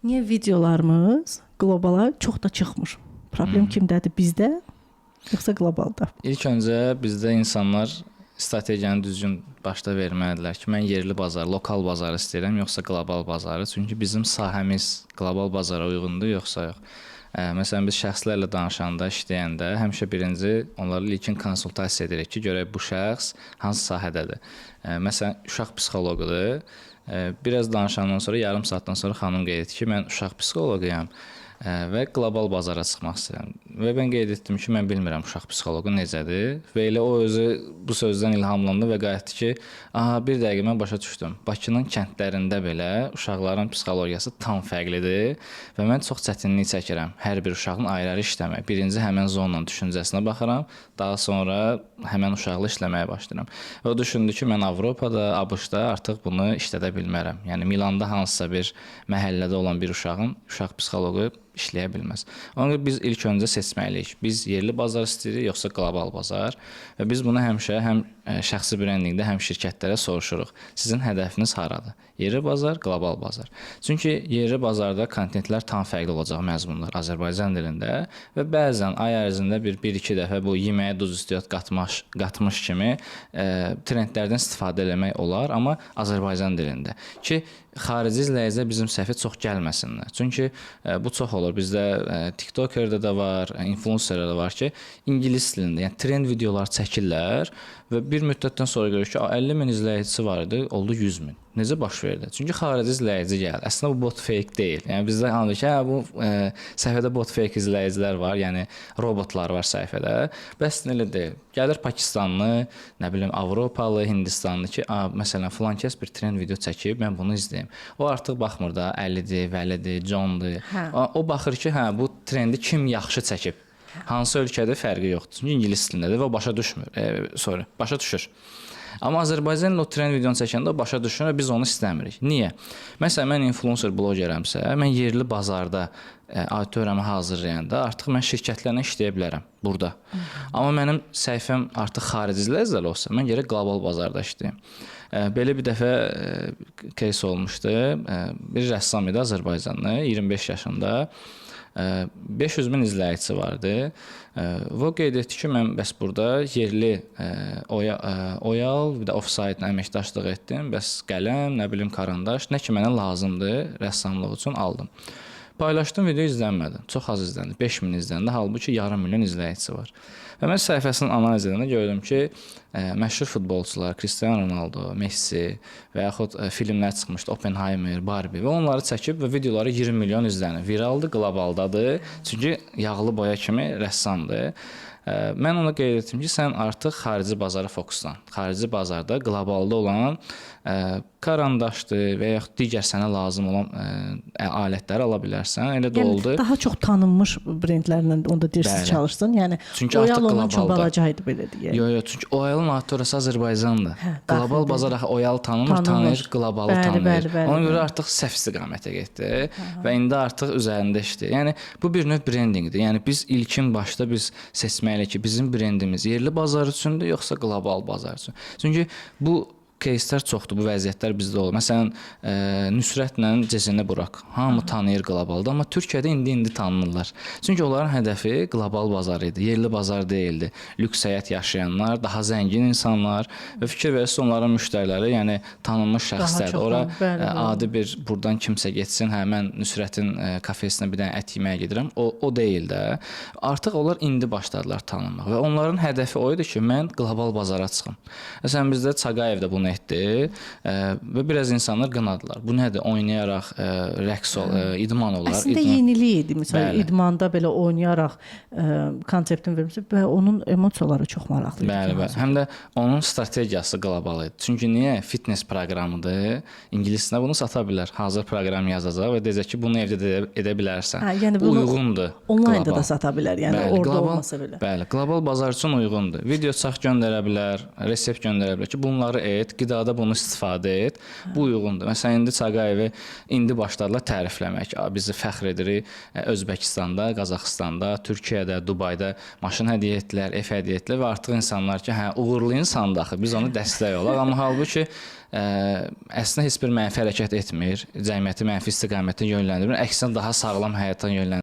Niyə videolarımız qlobala çox da çıxmır? Problem kimdədir? Bizdə, yoxsa qlobalda? İlk öncə bizdə insanlar strategiyanı düzgün başda verməlidirlər ki, mən yerli bazar, lokal bazarı istəyirəm, yoxsa qlobal bazarı. Çünki bizim sahəmiz qlobal bazara uyğundur, yoxsa yox. Məsələn, biz şəxslərlə danışanda, işləyəndə həmişə birinci onlarla ilkin konsultasiya edirik ki, görək bu şəxs hansı sahədədir. Məsələn, uşaq psixoloqudur. Biraz danışandan sonra, yarım saatdan sonra xanım qeyd etdi ki, mən uşaq psixoloquyam və qlobal bazara çıxmaq istəyirəm. Və mən qeyd etdim ki, mən bilmirəm uşaq psixoloqu necədir. Və elə o özü bu sözdən ilhamlandı və qayıtdı ki, bir dəqiqə mən başa düşdüm. Bakının kəndlərində belə uşaqların psixologiyası tam fərqlidir və mən çox çətinlik çəkirəm hər bir uşağın ayrı-ayrı işləmək. Birinci həmən zonanın düşüncəsinə baxıram, daha sonra həmən uşaqla işləməyə başlayıram. Və o düşündü ki, mən Avropada, ABŞ-da artıq bunu işlədə bilmərəm. Yəni Milanda hansısa bir məhəllədə olan bir uşaq psixoloqu işləyə bilməz. Ona görə biz ilk öncə seçməliyik. Biz yerli bazar istəyirik, yoxsa qlobal bazar? Və biz bunu həmişə həm şəxsi brendingdə, həm şirkətlərə soruşuruq. Sizin hədəfiniz haradır? Yerli bazar, qlobal bazar. Çünki yerli bazarda kontentlər tam fərqli olacaq məzmunlar Azərbaycan dilində və bəzən ay ərzində bir-iki dəfə bu yeməyə duz istiyot qatmış kimi trendlərdən istifadə eləmək olar, amma Azərbaycan dilində. Ki, xarici izləyicilər bizim səhvə çox gəlməsinlər. Çünki bu çox olur. Bizdə TikTokerdə də var, influencerdə də var ki, ingilis dilində, yəni trend videolar çəkirlər və bir müddətdən sonra görür ki, 50 min izləyicisi var idi, oldu 100 min. Necə baş verdi? Çünki xarici izləyici gəldi. Əslində bu bot fake deyil. Yəni bizdə anlayır ki, bu səhifədə bot fake izləyicilər var, yəni robotlar var səhifədə. Bəs elə deyil. Gəlir Pakistanlı, nə bilim Avropalı, Hindistanlı ki, məsələn filan kəs bir trend video çəkib, mən bunu izləyim. O artıq baxmır da, Əlidir, Vəlidir, Johndur. O baxır ki, bu trendi kim yaxşı çəkib? Hansı ölkədə fərqi yoxdur. Çünki ingilis dilindədir və o başa düşmür. Başa düşür. Amma Azərbaycanlı o trend videonu çəkəndə o başa düşür və biz onu istəmirik. Niyə? Məsələn, mən influencer blogerəmsə, mən yerli bazarda auditoramı hazırlayanda artıq mən şirkətlərlə işləyə bilərəm burada. Amma mənim səhifəm artıq xarici izləyicilər olsa, mən gərək qlobal bazarda işləyim. Belə bir dəfə case olmuşdu. Bir rəssam idi Azərbaycanlı, 25 yaşında. 500 min izləyicisi vardı. Və qeyd etdi ki, mən bəs burada yerli oyal, bir də off-site əməkdaşlıq etdim. Bəs qələm, nə bilim karandaş, nə ki mənə lazımdır rəssamlıq üçün aldım. Paylaşdım, video izlənmədi. Çox az izləndi. 5000 izləndi. Halbuki yarım milyon izləyicisi var. Və mən səhifəsinin analiz edəndə gördüm ki, məşhur futbolçular, Cristiano Ronaldo, Messi və yaxud filmlər çıxmışdı, Oppenheimer, Barbie və onları çəkib və videoları 20 milyon izlənir. Viraldır, qlobaldadır. Çünki yağlı boya kimi rəssamdır. Mən ona qeyd etdim ki, sən artıq xarici bazara fokuslan. Xarici bazarda qlobalda olan karandaşdır və yaxud digər sənə lazım olan alətləri ala bilərsən. Elə də oldu. Daha çox tanınmış brendlərlə onda deyirsiz çalışsın. Yəni Oyal onun üçün balaca idi belə deyək. Yox, çünki Oyalın auditoriyası Azərbaycandır. Qlobal bazar axı Oyal tanınır, qlobalı tanınır. Ona görə artıq səhv istiqamətə getdi və indi artıq üzərində işləyir. Yəni bu bir növ brendingdir. Yəni biz ilkin başda biz seçməliyik ki, bizim brendimiz yerli bazar üçündür, yoxsa qlobal bazar üçün. Çünki bu кейslər çoxdur, bu vəziyyətlər bizdə olur. Məsələn, Nüsrətlə Cəzini Burak hamı tanıyır qlobalda, amma Türkiyədə indi tanınırlar. Çünki onların hədəfi qlobal bazar idi, yerli bazar deyildi. Lüks həyat yaşayanlar, daha zəngin insanlar və fikir verirsə onların müştəriləri, yəni tanınmış şəxslərdir. Ora adi bir buradan kimsə getsin, mən Nüsrətin kafesinə bir dənə ət yeməyə gedirəm. O deyil də. Artıq onlar indi başladılar tanınmaq və onların hədəfi o idi ki, mən qlobal bazara çıxım. Məsələn, bizdə Çağayev də bunu etdi və biraz insanlar qınadılar. Bu nədir? Oynayaraq rəqs idman olar. Əslində yenilik idi. Məsələn, idmanda belə oynayaraq konseptini vermişsə və onun emosiyaları çox maraqlı idi. Bəli. Həm də onun strategiyası qlobal idi. Çünki niyə? Fitness proqramıdır. İngiliscə bunu sata bilər. Hazır proqram yazacaq və deyəcək ki, bunu evdə edə bilərsən. Yəni bu uyğundur. Onlaynda da sata bilər. Yəni orada olmasa belə. Bəli, qlobal bazar üçün uyğundur. Video çək göndərə bilər, resept göndərə bilər ki, bunları et, qidada bunu istifadə et. Bu uyğundur. Məsələn, indi Çağayevi indi başladılar tərifləmək. Bizi fəxr edirik Özbəkistanda, Qazaxıstanda, Türkiyədə, Dubayda maşın hədiyyə etdilər, ev hədiyyə etdilər və artıq insanlar ki, uğurlu insandır axı, biz onu dəstək olaq. Amma halbuki əslində heç bir mənfi hərəkət etmir, cəmiyyəti mənfi istiqamətə yönləndirmir, əksinə daha sağlam həyata yönləndirir.